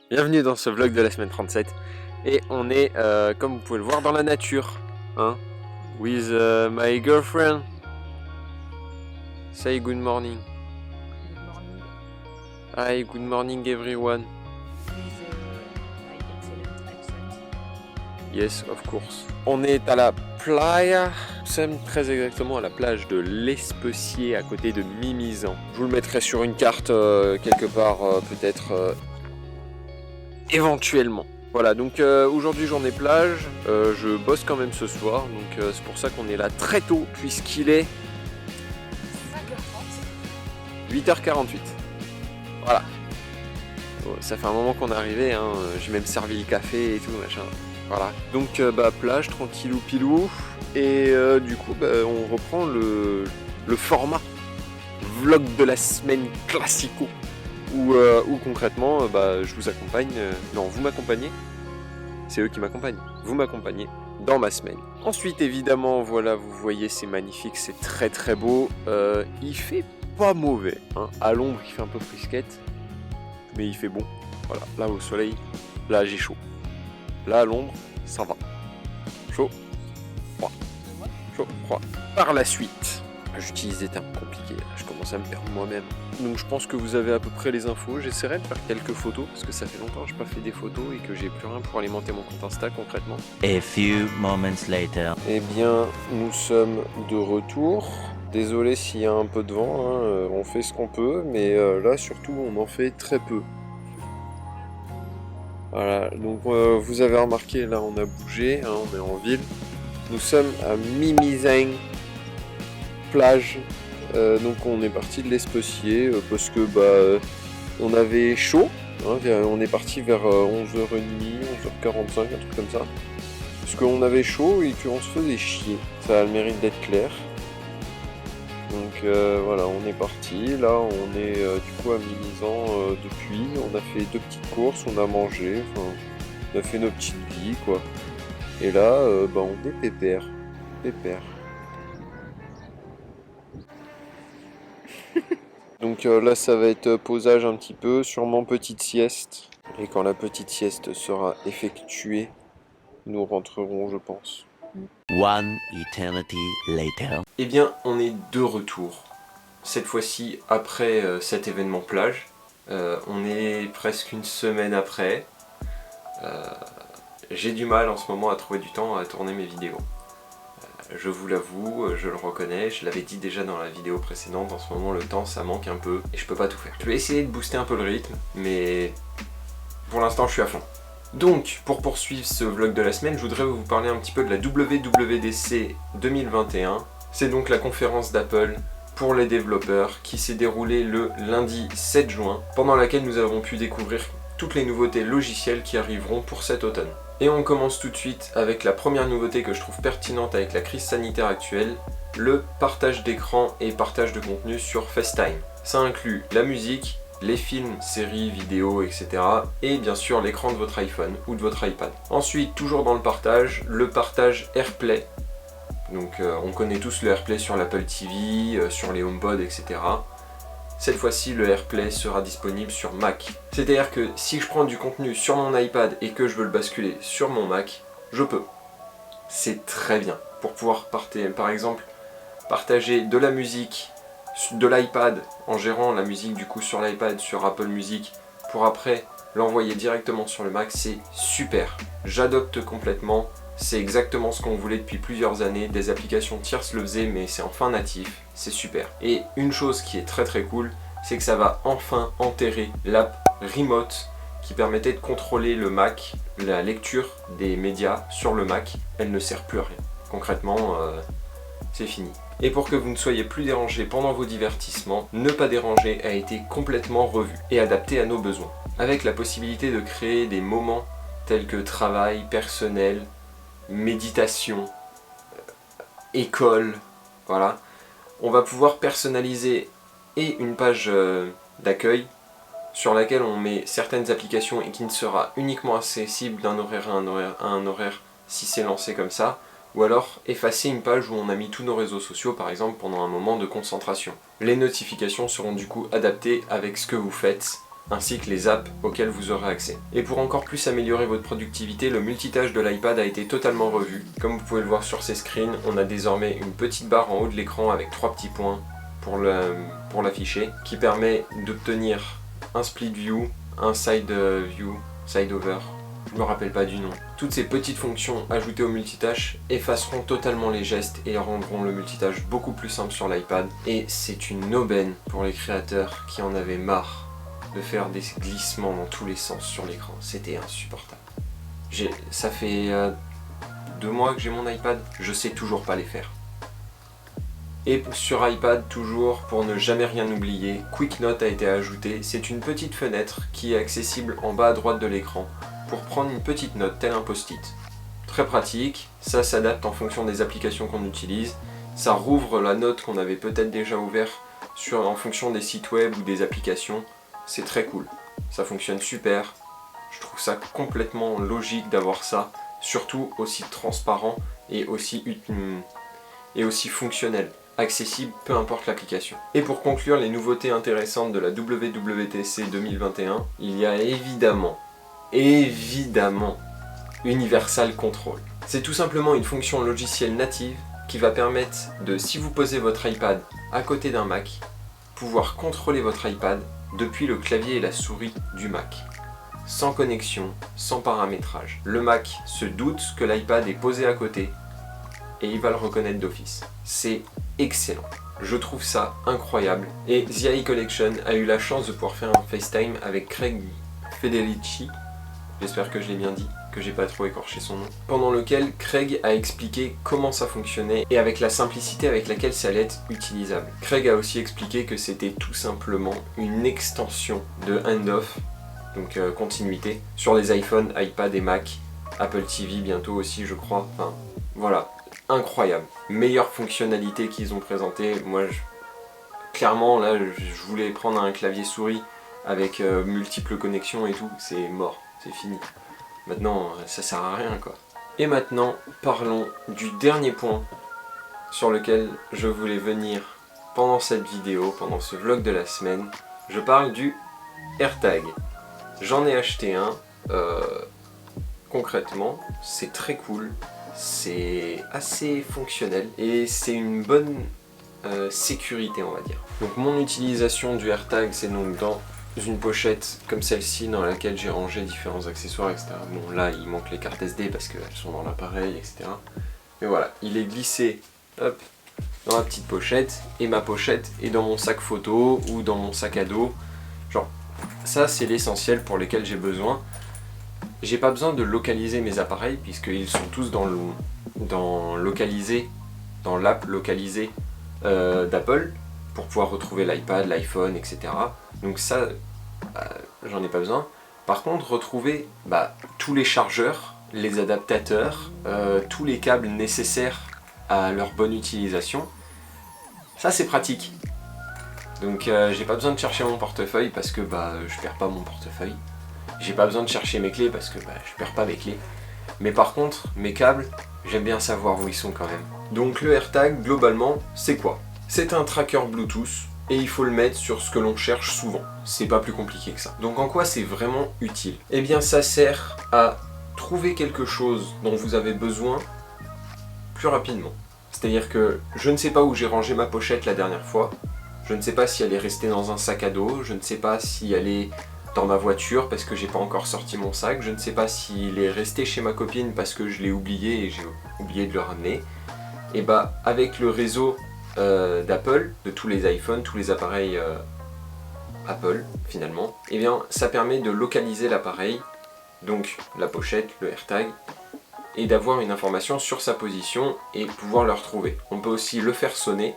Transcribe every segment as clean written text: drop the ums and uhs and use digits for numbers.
Bienvenue dans ce vlog de la semaine 37. Et on est, comme vous pouvez le voir, dans la nature. Hein? With my girlfriend. Say good morning. Good morning Hi, good morning everyone. with my excellent accent. Yes, of course. On est à la playa. Nous sommes très exactement à la plage de l'Especier, à côté de Mimizan. Je vous le mettrai sur une carte quelque part, peut-être éventuellement. Voilà, donc aujourd'hui journée plage, je bosse quand même ce soir, donc c'est pour ça qu'on est là très tôt, puisqu'il est 5h30. 8h48. Voilà. Bon, ça fait un moment qu'on est arrivé, hein. J'ai même servi le café et tout, machin. Voilà. Donc plage, tranquillou pilou. Et du coup, on reprend le format vlog de la semaine classico. Où concrètement, je vous accompagne. Non, vous m'accompagnez. C'est eux qui m'accompagnent. Vous m'accompagnez dans ma semaine. Ensuite, évidemment, voilà, vous voyez, c'est magnifique, c'est très très beau. Il fait pas mauvais. Hein. À l'ombre, il fait un peu frisquette. Mais il fait bon. Voilà, là au soleil, là j'ai chaud. Là à l'ombre, ça va. Chaud, froid. Chaud, froid. Par la suite, j'utilise des termes compliqués. Je commence à me perdre moi-même. Donc je pense que vous avez à peu près les infos. J'essaierai de faire quelques photos parce que ça fait longtemps que je n'ai pas fait des photos et que j'ai plus rien pour alimenter mon compte Insta concrètement. A few moments later. Eh bien, nous sommes de retour. Désolé s'il y a un peu de vent, hein, on fait ce qu'on peut, mais là surtout on en fait très peu. Voilà, donc vous avez remarqué, là on a bougé, hein, on est en ville. Nous sommes à Mimizan, plage. Donc on est parti de l'Especier parce que on avait chaud. Hein, on est parti vers 11h30, 11h45, un truc comme ça. Parce qu'on avait chaud et qu'on se faisait chier. Ça a le mérite d'être clair. Donc voilà, on est parti. Là, on est du coup à Mimizan depuis. On a fait 2 petites courses, on a mangé, on a fait nos petites vies, quoi. Et là, on est pépère. Pépère. Donc là, ça va être posage un petit peu, sûrement petite sieste. Et quand la petite sieste sera effectuée, nous rentrerons, je pense. One eternity later. Eh bien, on est de retour. Cette fois-ci, après cet événement plage. On est presque une semaine après. J'ai du mal en ce moment à trouver du temps à tourner mes vidéos. Je vous l'avoue, je le reconnais, je l'avais dit déjà dans la vidéo précédente, en ce moment le temps ça manque un peu et je peux pas tout faire. Je vais essayer de booster un peu le rythme, mais pour l'instant je suis à fond. Donc, pour poursuivre ce vlog de la semaine, je voudrais vous parler un petit peu de la WWDC 2021. C'est donc la conférence d'Apple pour les développeurs qui s'est déroulée le lundi 7 juin, pendant laquelle nous avons pu découvrir toutes les nouveautés logicielles qui arriveront pour cet automne. Et on commence tout de suite avec la première nouveauté que je trouve pertinente avec la crise sanitaire actuelle, le partage d'écran et partage de contenu sur FaceTime. Ça inclut la musique, les films, séries, vidéos, etc. Et bien sûr l'écran de votre iPhone ou de votre iPad. Ensuite, toujours dans le partage AirPlay. Donc on connaît tous le AirPlay sur l'Apple TV, sur les HomePod, etc. Cette fois-ci, le AirPlay sera disponible sur Mac. C'est-à-dire que si je prends du contenu sur mon iPad et que je veux le basculer sur mon Mac, je peux. C'est très bien. Pour pouvoir, par exemple, partager de la musique de l'iPad en gérant la musique du coup sur l'iPad, sur Apple Music, pour après l'envoyer directement sur le Mac, c'est super. J'adopte complètement. C'est exactement ce qu'on voulait depuis plusieurs années. Des applications tierces le faisaient, mais c'est enfin natif. C'est super. Et une chose qui est très très cool, c'est que ça va enfin enterrer l'app Remote qui permettait de contrôler le Mac, la lecture des médias sur le Mac. Elle ne sert plus à rien. Concrètement, c'est fini. Et pour que vous ne soyez plus dérangé pendant vos divertissements, Ne pas déranger a été complètement revu et adapté à nos besoins. Avec la possibilité de créer des moments tels que travail, personnel, méditation, école, voilà. On va pouvoir personnaliser et une page d'accueil sur laquelle on met certaines applications et qui ne sera uniquement accessible d'un horaire à un horaire si c'est lancé comme ça, ou alors effacer une page où on a mis tous nos réseaux sociaux par exemple pendant un moment de concentration. Les notifications seront du coup adaptées avec ce que vous faites ainsi que les apps auxquelles vous aurez accès. Et pour encore plus améliorer votre productivité, le multitâche de l'iPad a été totalement revu. Comme vous pouvez le voir sur ces screens, on a désormais une petite barre en haut de l'écran avec 3 petits points pour l'afficher, qui permet d'obtenir un split view, un side view, side over, je me rappelle pas du nom. Toutes ces petites fonctions ajoutées au multitâche effaceront totalement les gestes et rendront le multitâche beaucoup plus simple sur l'iPad. Et c'est une aubaine pour les créateurs qui en avaient marre de faire des glissements dans tous les sens sur l'écran. C'était insupportable. Ça fait 2 mois que j'ai mon iPad, je sais toujours pas les faire. Et sur iPad, toujours, pour ne jamais rien oublier, Quick Note a été ajouté. C'est une petite fenêtre qui est accessible en bas à droite de l'écran pour prendre une petite note, tel un post-it. Très pratique, ça s'adapte en fonction des applications qu'on utilise. Ça rouvre la note qu'on avait peut-être déjà ouverte en fonction des sites web ou des applications. C'est très cool, ça fonctionne super. Je trouve ça complètement logique d'avoir ça, surtout aussi transparent et aussi fonctionnel, accessible peu importe l'application. Et pour conclure les nouveautés intéressantes de la WWDC 2021, il y a évidemment Universal Control. C'est tout simplement une fonction logicielle native qui va permettre de, si vous posez votre iPad à côté d'un Mac, pouvoir contrôler votre iPad depuis le clavier et la souris du Mac. Sans connexion, sans paramétrage. Le Mac se doute que l'iPad est posé à côté et il va le reconnaître d'office. C'est excellent. Je trouve ça incroyable. Et The AI Collection a eu la chance de pouvoir faire un FaceTime avec Craig Federici, j'espère que je l'ai bien dit, que j'ai pas trop écorché son nom, pendant lequel Craig a expliqué comment ça fonctionnait et avec la simplicité avec laquelle ça allait être utilisable. Craig a aussi expliqué que c'était tout simplement une extension de handoff, donc continuité, sur les iPhones, iPad et Mac, Apple TV bientôt aussi je crois, enfin voilà, incroyable. Meilleure fonctionnalité qu'ils ont présentée, clairement là je voulais prendre un clavier souris avec multiples connexions et tout, c'est mort, c'est fini. Maintenant, ça sert à rien quoi. Et maintenant, parlons du dernier point sur lequel je voulais venir pendant cette vidéo, pendant ce vlog de la semaine. Je parle du AirTag. J'en ai acheté un, concrètement, c'est très cool, c'est assez fonctionnel et c'est une bonne sécurité on va dire. Donc mon utilisation du AirTag, c'est donc dans une pochette comme celle-ci dans laquelle j'ai rangé différents accessoires, etc. Bon là il manque les cartes SD parce qu'elles sont dans l'appareil, etc. Mais voilà, il est glissé hop, dans la petite pochette et ma pochette est dans mon sac photo ou dans mon sac à dos. Genre ça c'est l'essentiel pour lequel j'ai besoin. J'ai pas besoin de localiser mes appareils puisqu'ils sont tous dans l'app localisée d'Apple pour pouvoir retrouver l'iPad, l'iPhone, etc. Donc ça, j'en ai pas besoin. Par contre, retrouver tous les chargeurs, les adaptateurs, tous les câbles nécessaires à leur bonne utilisation, ça c'est pratique. Donc j'ai pas besoin de chercher mon portefeuille parce que je perds pas mon portefeuille. J'ai pas besoin de chercher mes clés parce que je perds pas mes clés. Mais par contre, mes câbles, j'aime bien savoir où ils sont quand même. Donc le AirTag, globalement, c'est quoi? C'est un tracker Bluetooth et il faut le mettre sur ce que l'on cherche souvent. C'est pas plus compliqué que ça. Donc en quoi c'est vraiment utile? Eh bien ça sert à trouver quelque chose dont vous avez besoin plus rapidement. C'est-à-dire que je ne sais pas où j'ai rangé ma pochette la dernière fois. Je ne sais pas si elle est restée dans un sac à dos. Je ne sais pas si elle est dans ma voiture parce que j'ai pas encore sorti mon sac, je ne sais pas s'il est resté chez ma copine parce que je l'ai oublié et j'ai oublié de le ramener. Et avec le réseau d'Apple, de tous les iPhones, tous les appareils Apple finalement, et bien ça permet de localiser l'appareil, donc la pochette, le AirTag, et d'avoir une information sur sa position et pouvoir le retrouver. On peut aussi le faire sonner,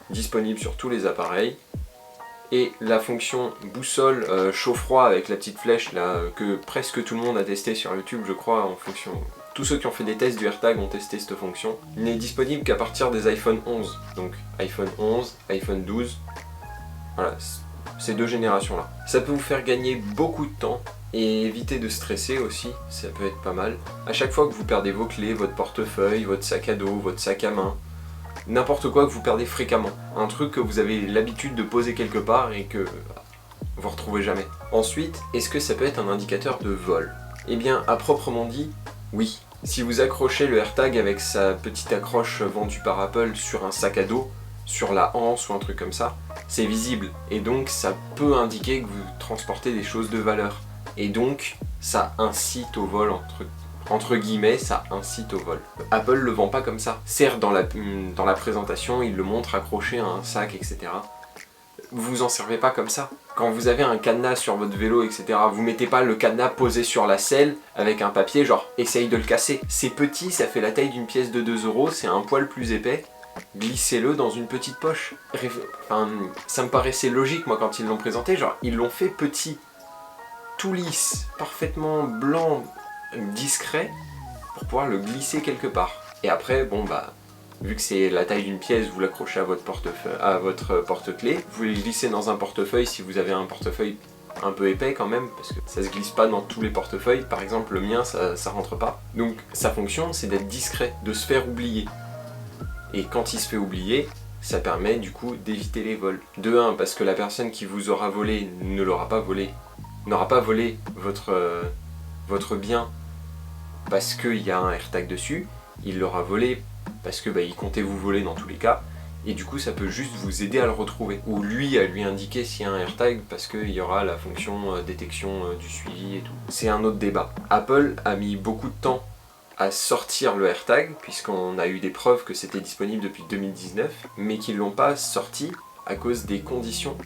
disponible sur tous les appareils. Et la fonction boussole chaud-froid avec la petite flèche là que presque tout le monde a testé sur YouTube je crois en fonction. Tous ceux qui ont fait des tests du AirTag ont testé cette fonction. Il n'est disponible qu'à partir des iPhone 11. Donc iPhone 11, iPhone 12. Voilà, ces deux générations là. Ça peut vous faire gagner beaucoup de temps et éviter de stresser aussi, ça peut être pas mal. À chaque fois que vous perdez vos clés, votre portefeuille, votre sac à dos, votre sac à main, n'importe quoi que vous perdez fréquemment, un truc que vous avez l'habitude de poser quelque part et que vous retrouvez jamais. Ensuite, est-ce que ça peut être un indicateur de vol? Eh bien, à proprement dit, oui. Si vous accrochez le AirTag avec sa petite accroche vendue par Apple sur un sac à dos, sur la hanche ou un truc comme ça, c'est visible. Et donc, ça peut indiquer que vous transportez des choses de valeur. Et donc, ça incite au vol, entre guillemets, ça incite au vol. Apple le vend pas comme ça. Certes, dans la présentation, il le montre accroché à un sac, etc. Vous en servez pas comme ça. Quand vous avez un cadenas sur votre vélo, etc., vous mettez pas le cadenas posé sur la selle avec un papier, genre, essaye de le casser. C'est petit, ça fait la taille d'une pièce de 2 €, c'est un poil plus épais. Glissez-le dans une petite poche. Enfin, ça me paraissait logique, moi, quand ils l'ont présenté, genre, ils l'ont fait petit, tout lisse, parfaitement blanc, discret, pour pouvoir le glisser quelque part. Et après, bon bah, vu que c'est la taille d'une pièce, vous l'accrochez à votre porte-clés, vous le glissez dans un portefeuille si vous avez un portefeuille un peu épais quand même, parce que ça se glisse pas dans tous les portefeuilles. Par exemple, le mien, ça rentre pas. Donc sa fonction, c'est d'être discret, de se faire oublier. Et quand il se fait oublier, ça permet du coup d'éviter les vols. De 1, parce que la personne qui vous aura volé ne l'aura pas volé, n'aura pas volé votre bien parce qu'il y a un AirTag dessus, il l'aura volé parce que il comptait vous voler dans tous les cas, et du coup ça peut juste vous aider à le retrouver, ou lui à lui indiquer s'il y a un AirTag parce qu'il y aura la fonction détection du suivi et tout. C'est un autre débat. Apple a mis beaucoup de temps à sortir le AirTag, puisqu'on a eu des preuves que c'était disponible depuis 2019, mais qu'ils l'ont pas sorti à cause des conditions.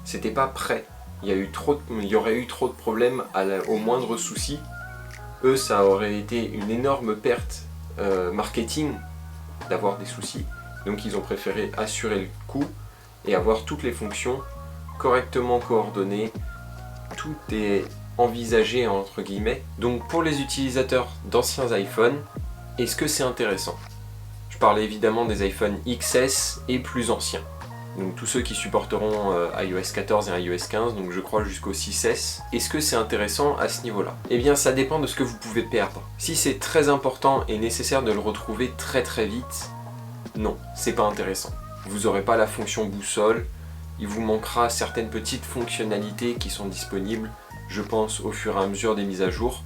C'était pas prêt. Il y aurait eu trop de problèmes au moindre souci. Eux, ça aurait été une énorme perte marketing d'avoir des soucis. Donc ils ont préféré assurer le coup et avoir toutes les fonctions correctement coordonnées. Tout est envisagé entre guillemets. Donc pour les utilisateurs d'anciens iPhones, est-ce que c'est intéressant? Je parlais évidemment des iPhone XS et plus anciens. Donc tous ceux qui supporteront iOS 14 et iOS 15, donc je crois jusqu'au 6S. Est-ce que c'est intéressant à ce niveau-là? Eh bien ça dépend de ce que vous pouvez perdre. Si c'est très important et nécessaire de le retrouver très très vite, non, c'est pas intéressant. Vous n'aurez pas la fonction boussole, il vous manquera certaines petites fonctionnalités qui sont disponibles, je pense, au fur et à mesure des mises à jour,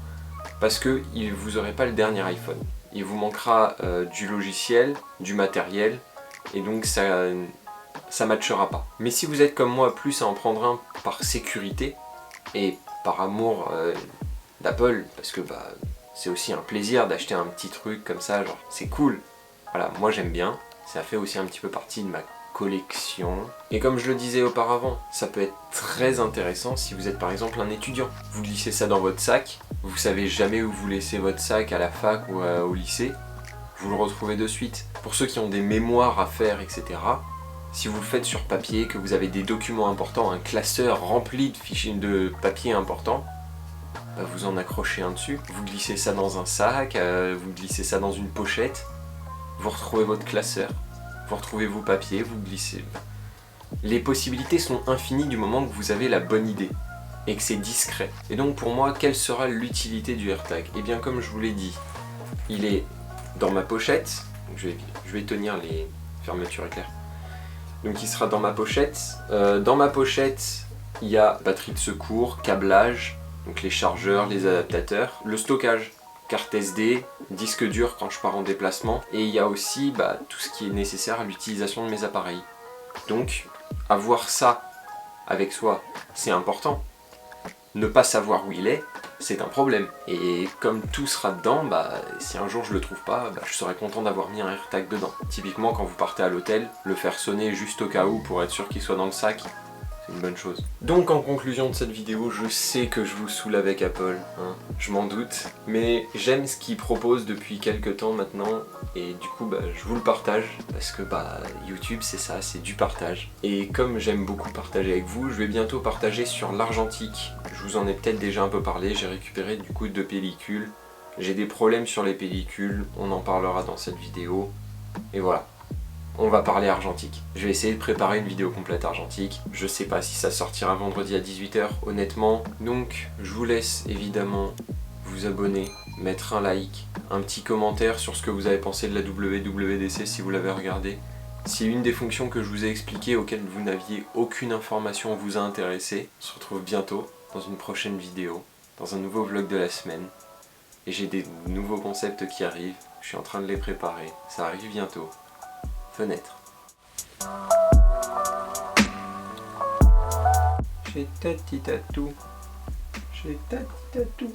parce que vous n'aurez pas le dernier iPhone. Il vous manquera du logiciel, du matériel, et donc ça matchera pas. Mais si vous êtes comme moi plus à en prendre un par sécurité et par amour d'Apple, parce que c'est aussi un plaisir d'acheter un petit truc comme ça, genre c'est cool. Voilà, moi j'aime bien, ça fait aussi un petit peu partie de ma collection. Et comme je le disais auparavant, ça peut être très intéressant si vous êtes par exemple un étudiant. Vous glissez ça dans votre sac, vous savez jamais où vous laissez votre sac à la fac ou au lycée, vous le retrouvez de suite. Pour ceux qui ont des mémoires à faire, etc., si vous le faites sur papier, que vous avez des documents importants, un classeur rempli de fichiers de papier importants, vous en accrochez un dessus, vous glissez ça dans un sac, vous glissez ça dans une pochette, vous retrouvez votre classeur, vous retrouvez vos papiers, vous glissez. Les possibilités sont infinies du moment que vous avez la bonne idée et que c'est discret. Et donc pour moi, quelle sera l'utilité du AirTag? Eh bien comme je vous l'ai dit, il est dans ma pochette, donc je vais tenir les fermetures éclair. Donc il sera dans ma pochette. Dans ma pochette, il y a batterie de secours, câblage, donc les chargeurs, les adaptateurs, le stockage, carte SD, disque dur quand je pars en déplacement, et il y a aussi tout ce qui est nécessaire à l'utilisation de mes appareils. Donc avoir ça avec soi, c'est important. Ne pas savoir où il est, c'est un problème. Et comme tout sera dedans, si un jour je le trouve pas, je serai content d'avoir mis un AirTag dedans. Typiquement quand vous partez à l'hôtel, le faire sonner juste au cas où pour être sûr qu'il soit dans le sac, c'est une bonne chose. Donc en conclusion de cette vidéo, je sais que je vous saoule avec Apple, hein, je m'en doute, mais j'aime ce qu'ils proposent depuis quelques temps maintenant, et du coup je vous le partage, parce que YouTube c'est ça, c'est du partage. Et comme j'aime beaucoup partager avec vous, je vais bientôt partager sur l'argentique. Je vous en ai peut-être déjà un peu parlé, j'ai récupéré du coup 2 pellicules, j'ai des problèmes sur les pellicules, on en parlera dans cette vidéo, et voilà. On va parler argentique. Je vais essayer de préparer une vidéo complète argentique. Je sais pas si ça sortira vendredi à 18 h honnêtement. Donc je vous laisse évidemment vous abonner, mettre un like, un petit commentaire sur ce que vous avez pensé de la WWDC si vous l'avez regardé. Si une des fonctions que je vous ai expliquées auxquelles vous n'aviez aucune information vous a intéressé, on se retrouve bientôt dans une prochaine vidéo, dans un nouveau vlog de la semaine. Et j'ai des nouveaux concepts qui arrivent, je suis en train de les préparer, ça arrive bientôt. Fenêtre. Chez Tati Tatou. Chez Tati Tatou.